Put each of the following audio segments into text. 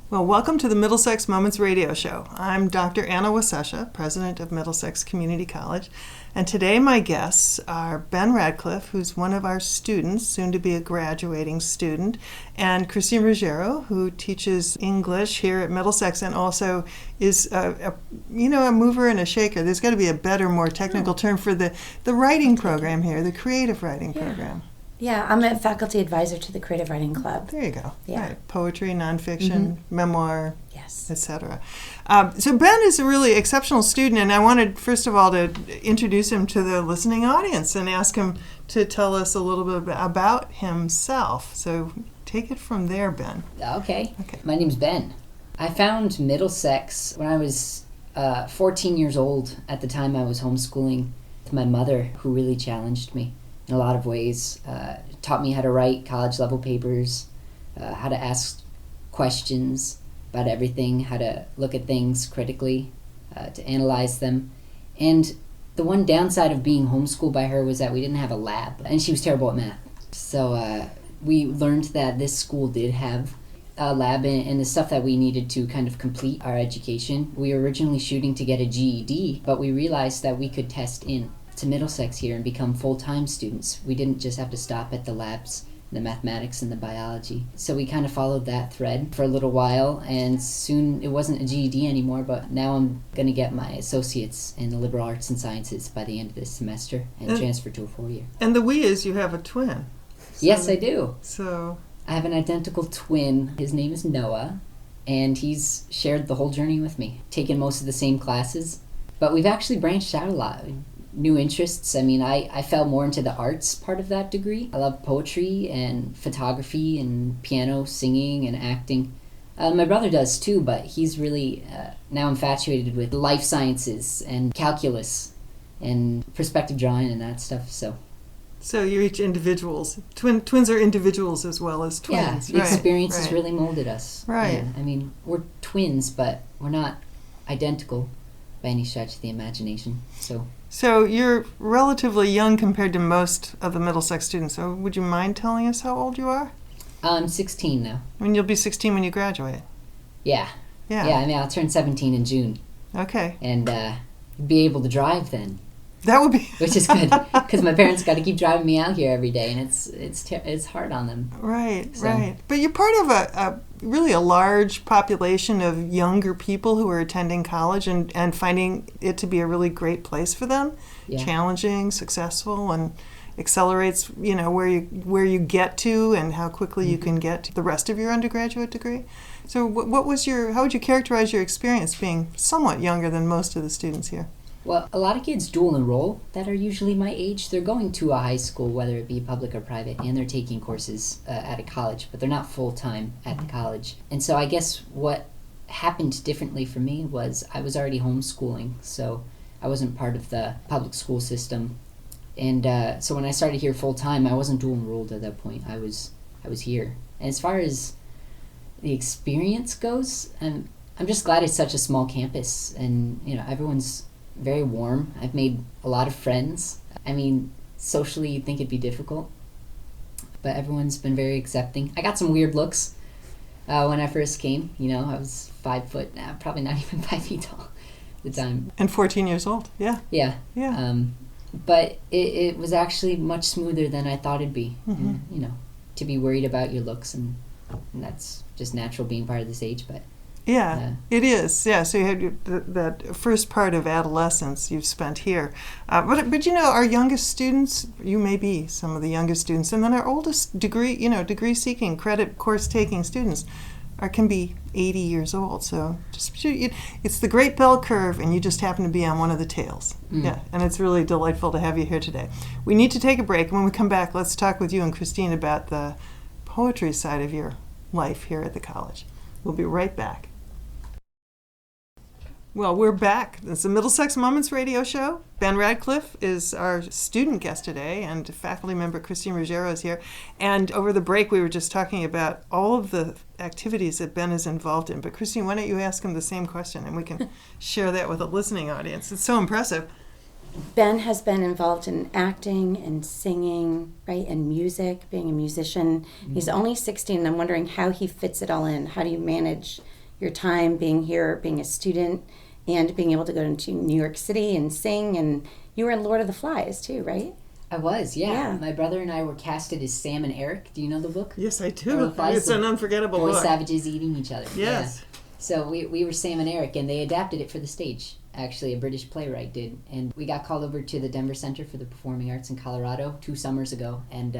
Well, welcome to the Middlesex Moments Radio Show. I'm Dr. Anna Wasesha, president of Middlesex Community College, and today my guests are Ben Radcliffe, who's one of our students, soon to be a graduating student, and Christine Ruggiero, who teaches English here at Middlesex and also is a mover and a shaker. There's got to be a better, more technical term for the writing program here, the creative writing program. Yeah, I'm a faculty advisor to the Creative Writing Club. There you go. Yeah. Right. Poetry, nonfiction, memoir, Yes. etc. So Ben is a really exceptional student, and I wanted, first of all, to introduce him to the listening audience and ask him to tell us a little bit about himself. So take it from there, Ben. Okay. My name's Ben. I found Middlesex when I was 14 years old. At the time, I was homeschooling with my mother, who really challenged me in a lot of ways. Taught me how to write college-level papers, how to ask questions about everything, how to look at things critically, to analyze them. And the one downside of being homeschooled by her was that we didn't have a lab, and she was terrible at math. So we learned that this school did have a lab and the stuff that we needed to kind of complete our education. We were originally shooting to get a GED, but we realized that we could test in to Middlesex here and become full-time students. We didn't just have to stop at the labs, the mathematics and the biology. So we kind of followed that thread for a little while, and soon it wasn't a GED anymore, but now I'm going to get my associates in the liberal arts and sciences by the end of this semester and transfer to a 4-year. And the we is you have a twin. Yes, I do. So I have an identical twin. His name is Noah, and he's shared the whole journey with me, taken most of the same classes, but we've actually branched out a lot. New interests. I mean, I fell more into the arts part of that degree. I love poetry and photography and piano, singing and acting. My brother does too, but he's really now infatuated with life sciences and calculus and perspective drawing and that stuff. So you're each individuals. Twins are individuals as well as twins. Yeah, the experience has really molded us. Right. Yeah, I mean, we're twins, but we're not identical by any stretch of the imagination. So you're relatively young compared to most of the Middlesex students. So would you mind telling us how old you are? I'm 16 now. I mean, you'll be 16 when you graduate. Yeah. Yeah. Yeah, I mean, I'll turn 17 in June. Okay. And be able to drive then. That would be... Which is good, because my parents got to keep driving me out here every day, and it's hard on them. Right. But you're part of a really a large population of younger people who are attending college and finding it to be a really great place for them, challenging, successful, and accelerates, where you get to and how quickly you can get to the rest of your undergraduate degree. So how would you characterize your experience being somewhat younger than most of the students here? Well, a lot of kids dual enroll that are usually my age. They're going to a high school, whether it be public or private, and they're taking courses at a college, but they're not full-time at the college. And so I guess what happened differently for me was I was already homeschooling, so I wasn't part of the public school system. And so when I started here full-time, I wasn't dual enrolled at that point. I was here. And as far as the experience goes, I'm just glad it's such a small campus, and everyone's very warm. I've made a lot of friends. I mean, socially you'd think it'd be difficult, but everyone's been very accepting. I got some weird looks when I first came. I was 5 foot, probably not even 5 feet tall at the time. And 14 years old, yeah. Yeah. But it was actually much smoother than I thought it'd be. Mm-hmm. And, to be worried about your looks, and that's just natural being part of this age, but yeah, it is. Yeah, so you had that first part of adolescence you've spent here. But our youngest students, you may be some of the youngest students, and then our oldest degree-seeking, credit course-taking students can be 80 years old. So it's the great bell curve, and you just happen to be on one of the tails. Yeah, and it's really delightful to have you here today. We need to take a break, and when we come back, let's talk with you and Christine about the poetry side of your life here at the college. We'll be right back. Well, we're back. It's the Middlesex Moments Radio Show. Ben Radcliffe is our student guest today, and faculty member Christine Ruggiero is here. And over the break, we were just talking about all of the activities that Ben is involved in. But Christine, why don't you ask him the same question, and we can share that with a listening audience. It's so impressive. Ben has been involved in acting and singing, right, and music, being a musician. Mm-hmm. He's only 16, and I'm wondering how he fits it all in. How do you manage your time being here, being a student, and being able to go into New York City and sing. And you were in Lord of the Flies too, right? I was, yeah. Yeah. My brother and I were casted as Sam and Eric. Do you know the book? Yes, I Lord do. of the Flies, It's an unforgettable boy book. savages eating each other. Yes. Yeah. So we were Sam and Eric, and they adapted it for the stage. Actually, a British playwright did. And we got called over to the Denver Center for the Performing Arts in Colorado 2 summers ago. And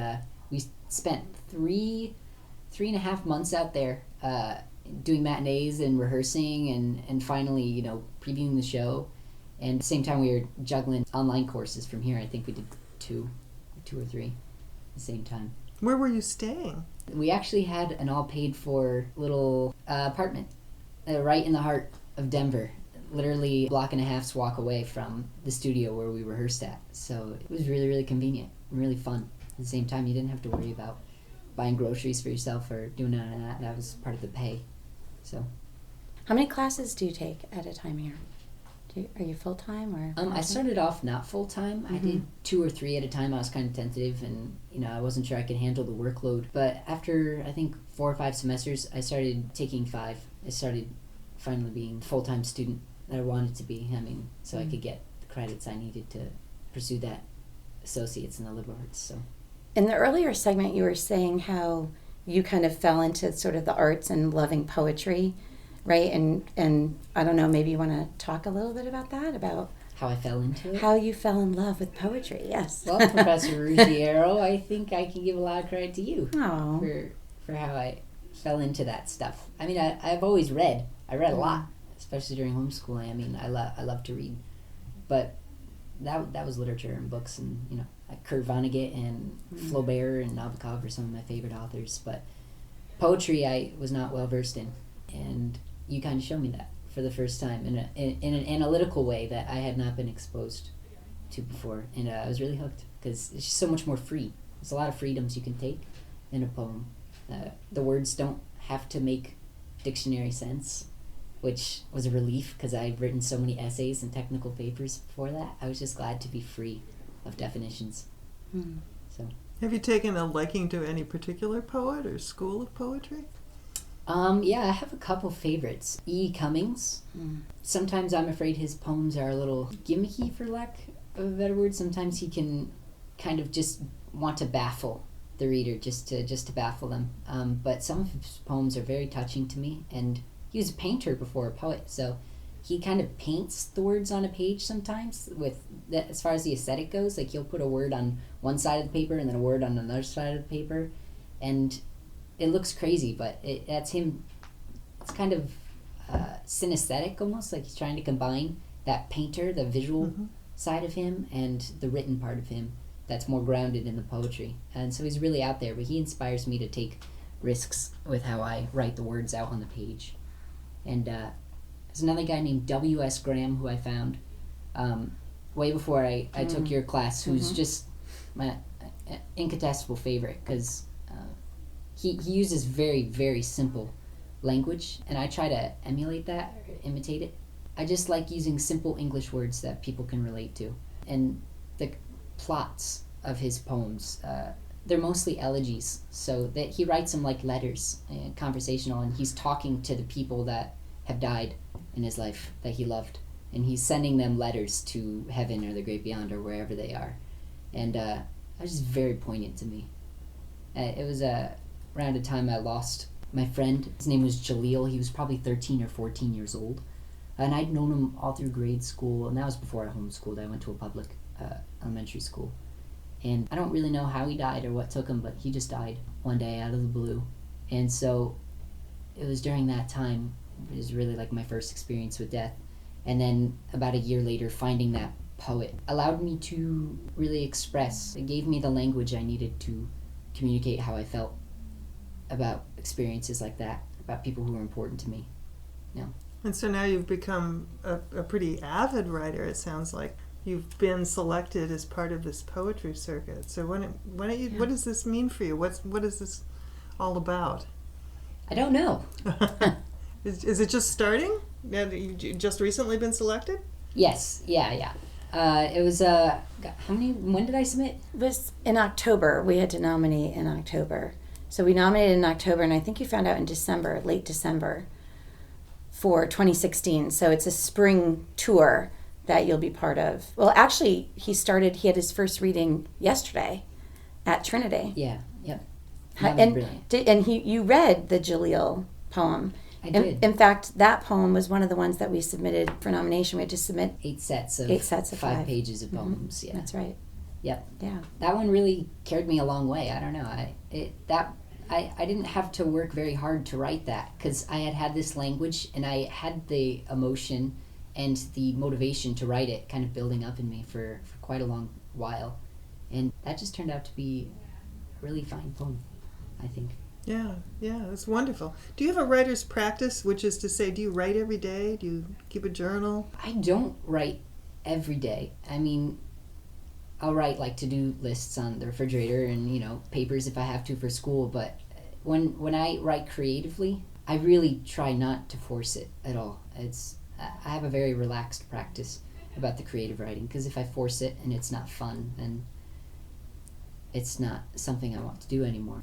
we spent three and a half months out there doing matinees and rehearsing and finally, you know, previewing the show. And at the same time, we were juggling online courses from here. I think we did two or three at the same time. Where were you staying? We actually had an all-paid-for little apartment right in the heart of Denver, literally a block and a half's walk away from the studio where we rehearsed at. So it was really, really convenient and really fun. At the same time, you didn't have to worry about buying groceries for yourself or doing none of that. That was part of the pay. So, How many classes do you take at a time here? Are you full-time or? I started off not full-time. I did 2 or 3 at a time. I was kind of tentative and, you know, I wasn't sure I could handle the workload. But after, I think, 4 or 5 semesters, I started taking 5. I started finally being a full-time student that I wanted to be. I mean, so I could get the credits I needed to pursue that associates in the liberal arts. So. In the earlier segment, you were saying how you kind of fell into sort of the arts and loving poetry, right? And I don't know, maybe you want to talk a little bit about that, about How I fell into it? how you fell in love with poetry, yes. Well, Professor Ruggiero, I think I can give a lot of credit to you Oh. for how I fell into that stuff. I mean, I've always read. I read a lot, especially during homeschooling. I mean, I love to read. But that was literature and books and, you know, like Kurt Vonnegut and Flaubert and Nabokov are some of my favorite authors. But poetry I was not well versed in. And you kind of showed me that for the first time in an analytical way that I had not been exposed to before. And I was really hooked because it's just so much more free. There's a lot of freedoms you can take in a poem. The words don't have to make dictionary sense, which was a relief because I'd written so many essays and technical papers before that. I was just glad to be free of definitions. So. Have you taken a liking to any particular poet or school of poetry? Yeah, I have a couple favorites. E. Cummings. Sometimes I'm afraid his poems are a little gimmicky, for lack of a better word. Sometimes he can kind of just want to baffle the reader, just to baffle them. But some of his poems are very touching to me, and he was a painter before a poet, so he kind of paints the words on a page sometimes with that, as far as the aesthetic goes. Like, he'll put a word on one side of the paper and then a word on another side of the paper, and it looks crazy, but that's him. It's kind of synesthetic almost, like he's trying to combine that painter, the visual side of him, and the written part of him that's more grounded in the poetry. And so he's really out there, but he inspires me to take risks with how I write the words out on the page. And there's another guy named W.S. Graham who I found way before I took your class, who's just my incontestable favorite, because he uses very, very simple language, and I try to emulate that, or imitate it. I just like using simple English words that people can relate to. And the plots of his poems, they're mostly elegies, so that he writes them like letters, conversational, and he's talking to the people that have died in his life that he loved, and he's sending them letters to heaven or the great beyond or wherever they are. And that was just very poignant to me. It was around a time I lost my friend. His name was Jaleel. He was probably 13 or 14 years old, and I'd known him all through grade school, and that was before I homeschooled. I went to a public elementary school, and I don't really know how he died or what took him, but he just died one day out of the blue. And so it was during that time, it was really like my first experience with death. And then about a year later, finding that poet allowed me to really express. It gave me the language I needed to communicate how I felt about experiences like that, about people who were important to me. Yeah. And so now you've become a pretty avid writer, it sounds like. You've been selected as part of this poetry circuit. So why don't you? What does this mean for you? What is this all about? I don't know. Is it just starting? Have you just recently been selected? Yes. Yeah. It was when did I submit? It was in October. We had to nominate in October. So we nominated in October, and I think you found out in December, late December. for 2016. So it's a spring tour that you'll be part of. Well, actually, he had his first reading yesterday at Trinity. Yeah, yep. And Brilliant. you read the Jaleel poem. I did. In fact, that poem was one of the ones that we submitted for nomination. We had to submit 8 sets of 5 pages of poems. Yeah, that's right. Yep. Yeah. That one really carried me a long way. I don't know. I didn't have to work very hard to write that because I had this language and I had the emotion and the motivation to write it kind of building up in me for quite a long while. And that just turned out to be a really fine poem, I think. Yeah, it's wonderful. Do you have a writer's practice, which is to say, do you write every day? Do you keep a journal? I don't write every day. I mean, I'll write like to-do lists on the refrigerator and, papers if I have to for school, but when I write creatively, I really try not to force it at all. I have a very relaxed practice about the creative writing, because if I force it and it's not fun, then it's not something I want to do anymore.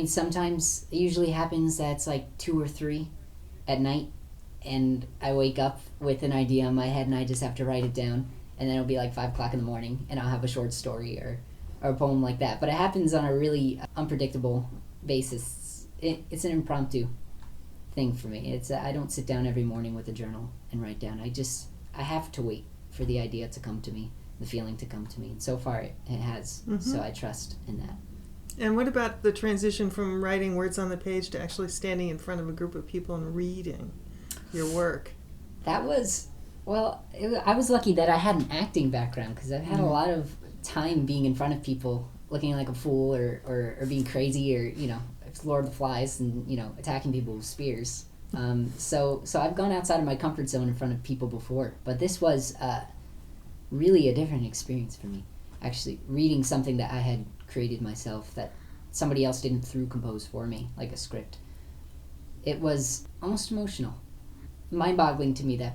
Sometimes it usually happens that it's like 2 or 3 at night, and I wake up with an idea in my head and I just have to write it down, and then it'll be like 5 o'clock in the morning and I'll have a short story or a poem like that. But it happens on a really unpredictable basis. It's an impromptu thing for me. I don't sit down every morning with a journal and write down. I have to wait for the idea to come to me, the feeling to come to me. And so far it has, so I trust in that. And what about the transition from writing words on the page to actually standing in front of a group of people and reading your work? That was, I was lucky that I had an acting background, because I've had a lot of time being in front of people looking like a fool or being crazy or, it's Lord of the Flies and, attacking people with spears. So I've gone outside of my comfort zone in front of people before, but this was really a different experience for me. Actually, reading something that I had created myself that somebody else didn't compose for me, like a script. It was almost emotional. Mind-boggling to me that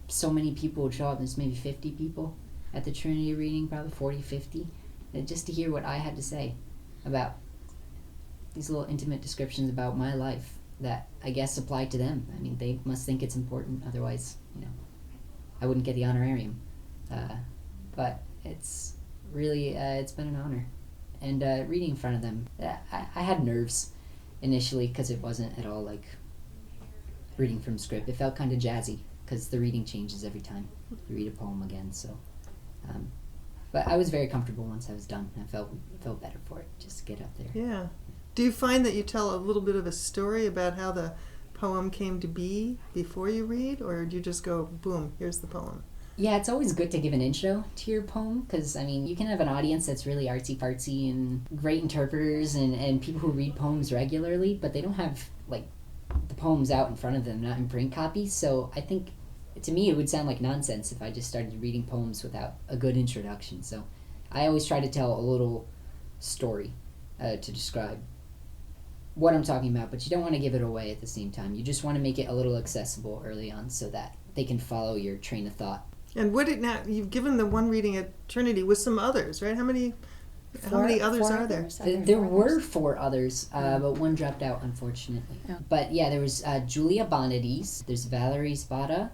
so many people would show up. There's maybe 50 people at the Trinity reading, probably 40, 50, and just to hear what I had to say about these little intimate descriptions about my life that I guess apply to them. I mean, they must think it's important, otherwise, I wouldn't get the honorarium. But it's really, it's been an honor. And reading in front of them, I had nerves initially because it wasn't at all like reading from script. It felt kind of jazzy because the reading changes every time you read a poem again. So, but I was very comfortable once I was done. I felt better for it, just to get up there. Yeah. Do you find that you tell a little bit of a story about how the poem came to be before you read, or do you just go, boom, here's the poem? Yeah, it's always good to give an intro to your poem, because, you can have an audience that's really artsy-fartsy and great interpreters and people who read poems regularly, but they don't have, the poems out in front of them, not in print copies. So I think, to me, it would sound like nonsense if I just started reading poems without a good introduction. So I always try to tell a little story to describe what I'm talking about, but you don't want to give it away at the same time. You just want to make it a little accessible early on so that they can follow your train of thought. And you've given the one reading at Trinity with some others, right? How many others are there? There were 4 others, but one dropped out, unfortunately. Oh. But yeah, there was Julia Bonadies, there's Valerie Spada,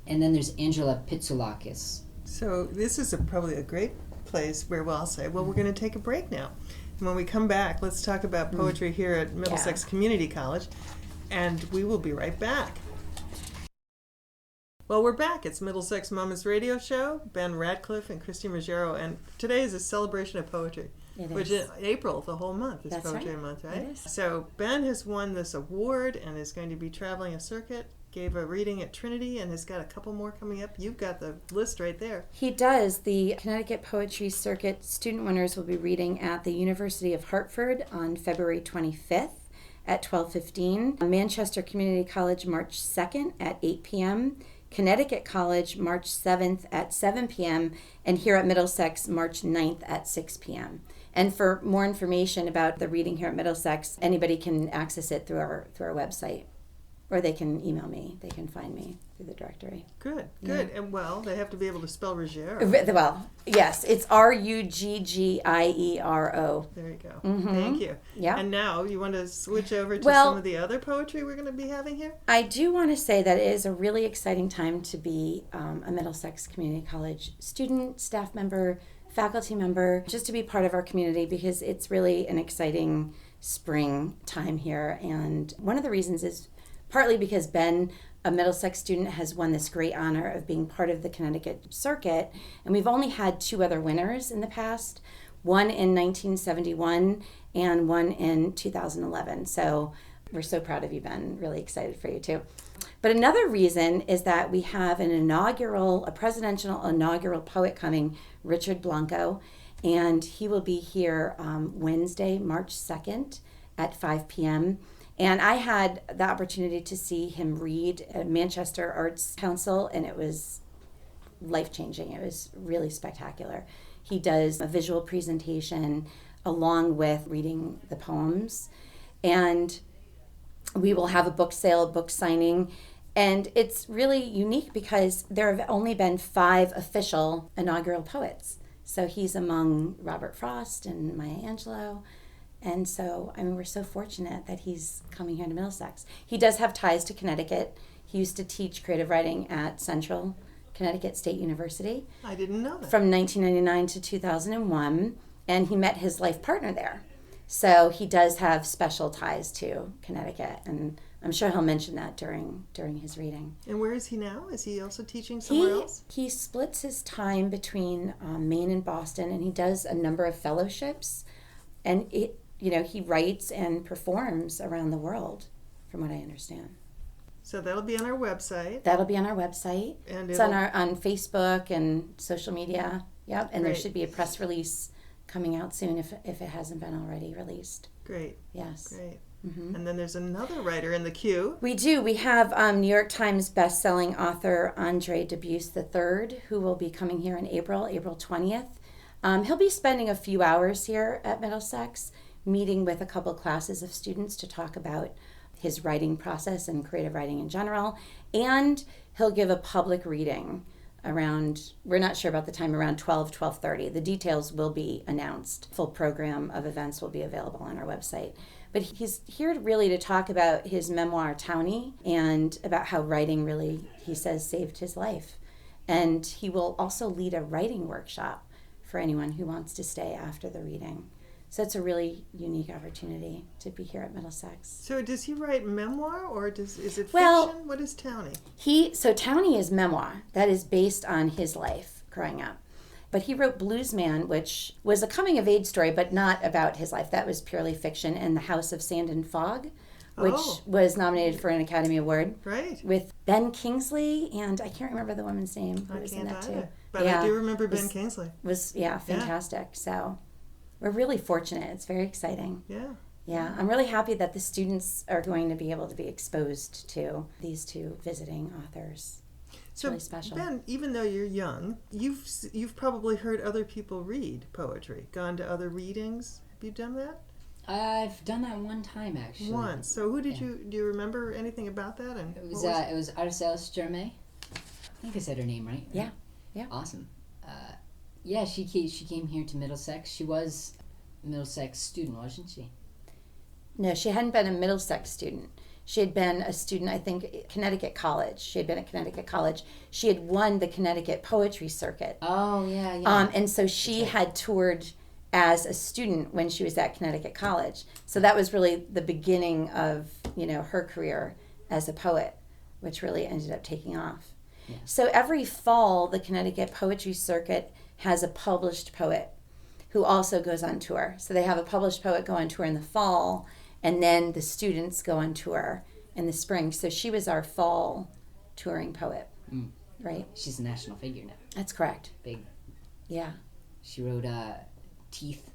and then there's Angela Pitsoulakis. So this is probably a great place where I'll say, well, we're going to take a break now. And when we come back, let's talk about poetry here at Middlesex Community College, and we will be right back. Well, we're back. It's Middlesex Mama's Radio Show. Ben Radcliffe and Christine Ruggiero, and today is a celebration of poetry. Which is April, the whole month is Poetry Month, right? It is. So Ben has won this award and is going to be traveling a circuit, gave a reading at Trinity, and has got a couple more coming up. You've got the list right there. He does. The Connecticut Poetry Circuit student winners will be reading at the University of Hartford on February 25th at 12:15, Manchester Community College March 2nd at 8 p.m., Connecticut College March 7th at 7 p.m., and here at Middlesex March 9th at 6 p.m. And for more information about the reading here at Middlesex, anybody can access it through our website. or they can email me. They can find me through the directory. Good. Yeah. And well, they have to be able to spell Ruggiero. Well, yes, it's Ruggiero. There you go. Mm-hmm. Thank you. Yeah. And now you want to switch over to Well, some of the other poetry we're going to be having here? I do want to say that it is a really exciting time to be a Middlesex Community College student, staff member, faculty member, just to be part of our community, because it's really an exciting spring time here. And one of the reasons is partly because Ben, a Middlesex student, has won this great honor of being part of the Connecticut circuit. And we've only had 2 other winners in the past, one in 1971 and one in 2011. So we're so proud of you, Ben. Really excited for you too. But another reason is that we have a presidential inaugural poet coming, Richard Blanco, and he will be here Wednesday, March 2nd at 5 p.m. And I had the opportunity to see him read at Manchester Arts Council, and it was life-changing. It was really spectacular. He does a visual presentation along with reading the poems, and we will have a book sale, a book signing, and it's really unique because there have only been 5 official inaugural poets. So he's among Robert Frost and Maya Angelou. And so, I mean, we're so fortunate that he's coming here to Middlesex. He does have ties to Connecticut. He used to teach creative writing at Central Connecticut State University. I didn't know that. From 1999 to 2001, and he met his life partner there. So he does have special ties to Connecticut, and I'm sure he'll mention that during his reading. And where is he now? Is he also teaching somewhere else? He splits his time between Maine and Boston, and he does a number of fellowships, and he writes and performs around the world, from what I understand. So that'll be on our website. That'll be on our website. And it's on Facebook and social media. Yep, and Great. There should be a press release coming out soon if it hasn't been already released. Great. Yes. Great. Mm-hmm. And then there's another writer in the queue. We do. We have New York Times best-selling author Andre Dubus III, who will be coming here in April 20th. He'll be spending a few hours here at Middlesex, meeting with a couple classes of students to talk about his writing process and creative writing in general. And he'll give a public reading around, we're not sure about the time, around 12:30. The details will be announced. Full program of events will be available on our website. But he's here really to talk about his memoir, Townie, and about how writing really, he says, saved his life. And he will also lead a writing workshop for anyone who wants to stay after the reading. So it's a really unique opportunity to be here at Middlesex. So does he write memoir or is it fiction? Well, what is Townie? So Townie is memoir that is based on his life growing up. But he wrote Bluesman, which was a coming-of-age story, but not about his life. That was purely fiction. And The House of Sand and Fog, which was nominated for an Academy Award. Right. With Ben Kingsley, and I can't remember the woman's name who was in that too. But I do remember Ben Kingsley. Was fantastic. So we're really fortunate. It's very exciting. Yeah. Yeah, I'm really happy that the students are going to be able to be exposed to these 2 visiting authors. It's really special. Ben, even though you're young, you've probably heard other people read poetry, gone to other readings. Have you done that? I've done that one time, actually. Once. So who do you remember anything about that? And it was Arcelle Germain. I think I said her name right. Yeah. Yeah. Awesome. She came here to Middlesex. She was a Middlesex student, wasn't she? No, she hadn't been a Middlesex student. She had been a student, I think, Connecticut College. She had been at Connecticut College. She had won the Connecticut Poetry Circuit. Oh, yeah. And so she had toured as a student when she was at Connecticut College. So that was really the beginning of, her career as a poet, which really ended up taking off. Yeah. So every fall, the Connecticut Poetry Circuit has a published poet who also goes on tour. So they have a published poet go on tour in the fall, and then the students go on tour in the spring. So she was our fall touring poet, right? She's a national figure now. That's correct. Big. Yeah. She wrote Teeth,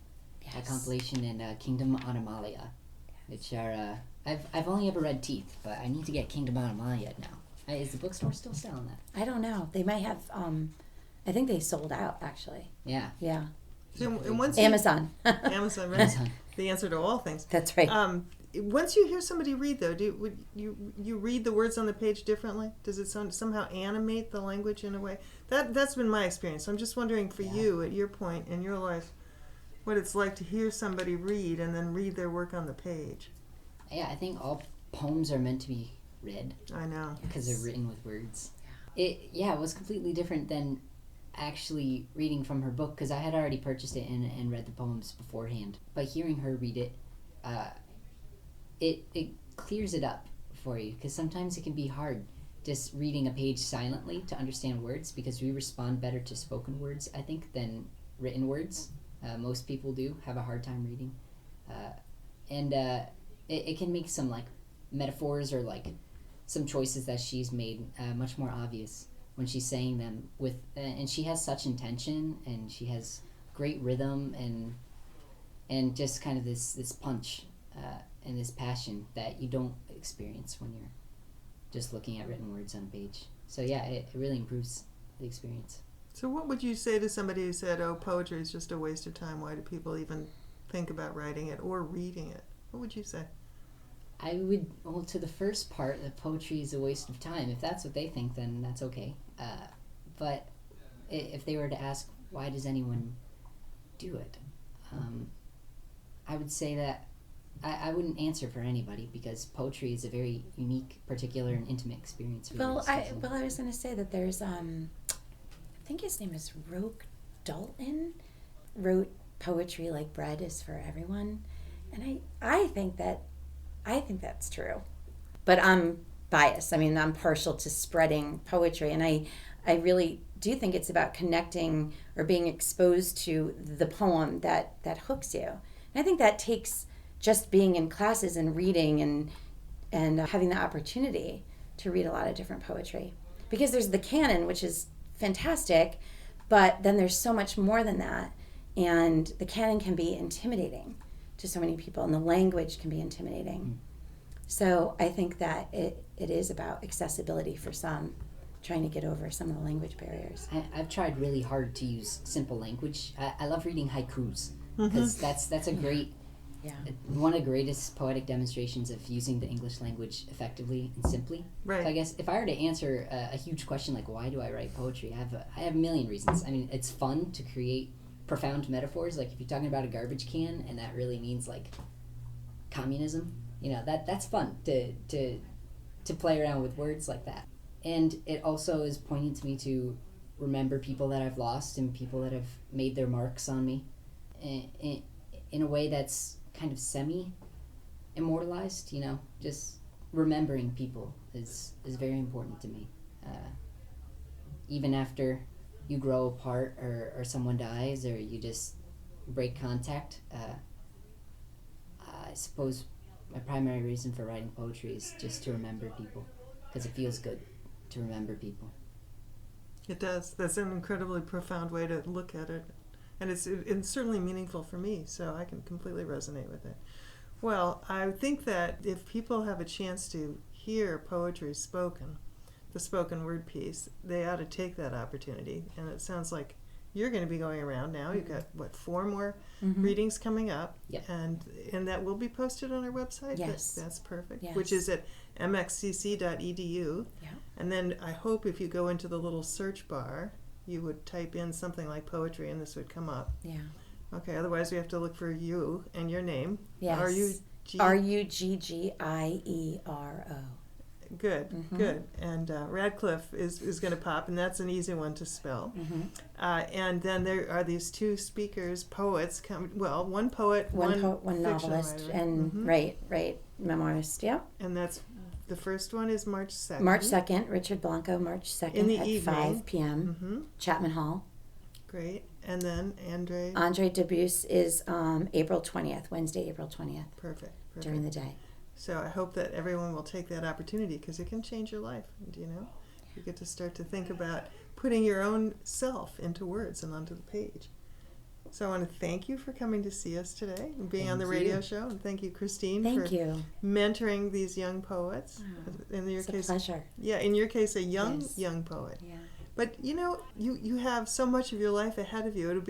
a compilation, and Kingdom Animalia, which are, I've only ever read Teeth, but I need to get Kingdom Animalia now. Is the bookstore still selling that? I don't know. They might have, I think they sold out, actually. Yeah. Yeah. So, and once Amazon. Amazon, right? Amazon. The answer to all things. That's right. once you hear somebody read, though, would you read the words on the page differently? Does it somehow animate the language in a way? That's been my experience. I'm just wondering for you, at your point in your life, what it's like to hear somebody read and then read their work on the page. Yeah, I think all poems are meant to be read. I know. Because they're written with words. It was completely different than actually reading from her book, because I had already purchased it and read the poems beforehand. By hearing her read it, it clears it up for you, because sometimes it can be hard just reading a page silently to understand words, because we respond better to spoken words, I think, than written words. Most people do have a hard time reading. It can make some like metaphors or like some choices that she's made much more obvious when she's saying them with, and she has such intention, and she has great rhythm and just kind of this punch and this passion that you don't experience when you're just looking at written words on a page. So yeah, it really improves the experience. So what would you say to somebody who said, "Oh, poetry is just a waste of time. Why do people even think about writing it or reading it?" What would you say? I would, well, to the first part, that poetry is a waste of time. If that's what they think, then that's okay. But if they were to ask, why does anyone do it? I would say that I wouldn't answer for anybody, because poetry is a very unique, particular, and intimate experience for Well, the artist. I was going to say that there's, I think his name is Roke Dalton, wrote Poetry Like Bread is for Everyone. And I think that's true. But I'm biased. I mean, I'm partial to spreading poetry, and I really do think it's about connecting or being exposed to the poem that hooks you. And I think that takes just being in classes and reading and having the opportunity to read a lot of different poetry. Because there's the canon, which is fantastic, but then there's so much more than that. And the canon can be intimidating to so many people, and the language can be intimidating. So I think that it is about accessibility for some, trying to get over some of the language barriers. I've tried really hard to use simple language. I love reading haikus, because that's a great, one of the greatest poetic demonstrations of using the English language effectively and simply. Right. So I guess if I were to answer a huge question like, why do I write poetry, I have a million reasons. I mean, it's fun to create profound metaphors. Like if you're talking about a garbage can and that really means like communism, that's fun to play around with words like that. And it also is poignant to me to remember people that I've lost and people that have made their marks on me in a way that's kind of semi-immortalized, just remembering people is very important to me. Even after you grow apart or someone dies or you just break contact, I suppose my primary reason for writing poetry is just to remember people, because it feels good to remember people. It does. That's an incredibly profound way to look at it. And it's certainly meaningful for me, so I can completely resonate with it. Well, I think that if people have a chance to hear poetry spoken, the spoken word piece, they ought to take that opportunity. And it sounds like you're going to be going around now. You've got, 4 more readings coming up? Yep. And that will be posted on our website? Yes. That's perfect. Yes. Which is at mxcc.edu. Yeah. And then I hope if you go into the little search bar, you would type in something like poetry and this would come up. Yeah. Okay, otherwise we have to look for you and your name. Yes. Ruggiero. Good, good. And Radcliffe is going to pop, and that's an easy one to spell. And then there are these 2 speakers, poets. One poet, one novelist, writer. and right, memoirist. Yeah. And that's the first one is March 2nd. March 2nd, Richard Blanco. March 2nd in the at evening. 5 p.m. Chapman Hall. Great. And then Andre Debus is April 20th, Wednesday, April 20th. Perfect. During the day. So I hope that everyone will take that opportunity, because it can change your life. You get to start to think about putting your own self into words and onto the page. So I want to thank you for coming to see us today and being on the radio show. And thank you, Christine, for mentoring these young poets. In your case, a pleasure. Yeah, in your case, a young poet. Yeah. But you have so much of your life ahead of you.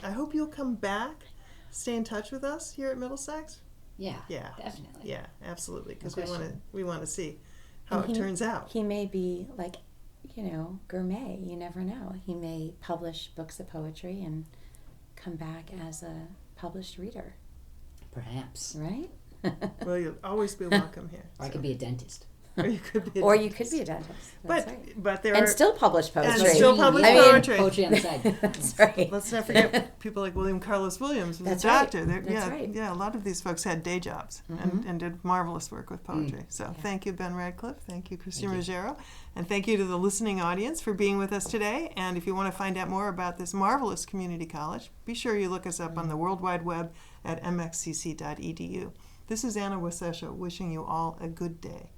I hope you'll come back, stay in touch with us here at Middlesex. Yeah, Yeah. definitely. Yeah, absolutely. Because No we want to see how And it turns out. He may be like, gourmet. You never know. He may publish books of poetry and come back as a published reader. Perhaps. Right? Well, you'll always be welcome here. Or I could be a dentist. Or you could be a Or dentist. you could be a dentist. That's right. But there And are still publish poetry. and still publish I mean, poetry. Poetry on the side. That's right. Let's not forget people like William Carlos Williams was That's a right. doctor. That's Yeah, right. yeah. A lot of these folks had day jobs and did marvelous work with poetry. So thank you, Ben Radcliffe. Thank you, Christine Ruggiero, and thank you to the listening audience for being with us today. And if you want to find out more about this marvelous community college, be sure you look us up on the World Wide Web at mxcc.edu. This is Anna Wasesha wishing you all a good day.